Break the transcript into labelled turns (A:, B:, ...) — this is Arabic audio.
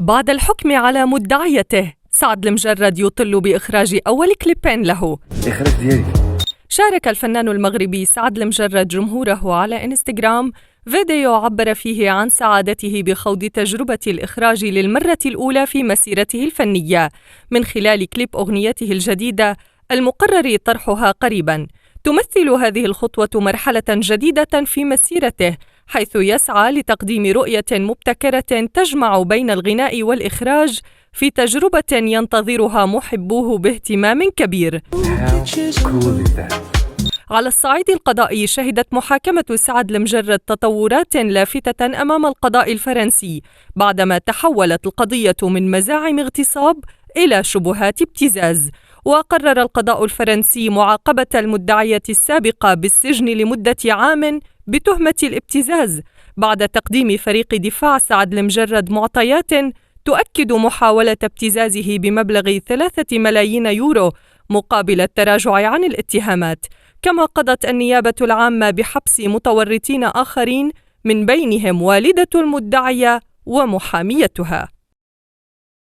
A: بعد الحكم على مدعيته، سعد المجرد يطل بإخراج أول كليبين له. شارك الفنان المغربي سعد المجرد جمهوره على إنستغرام فيديو عبر فيه عن سعادته بخوض تجربة الإخراج للمرة الأولى في مسيرته الفنية من خلال كليب أغنيته الجديدة المقرر طرحها قريباً. تمثل هذه الخطوة مرحلة جديدة في مسيرته، حيث يسعى لتقديم رؤية مبتكرة تجمع بين الغناء والإخراج في تجربة ينتظرها محبوه باهتمام كبير. على الصعيد القضائي، شهدت محاكمة سعد المجرد تطورات لافتة أمام القضاء الفرنسي بعدما تحولت القضية من مزاعم اغتصاب إلى شبهات ابتزاز. وقرر القضاء الفرنسي معاقبة المدعية السابقة بالسجن لمدة عام بتهمة الابتزاز، بعد تقديم فريق دفاع سعد المجرد معطيات تؤكد محاولة ابتزازه بمبلغ 3 ملايين يورو مقابل التراجع عن الاتهامات. كما قضت النيابة العامة بحبس متورطين آخرين من بينهم والدة المدعية ومحاميتها.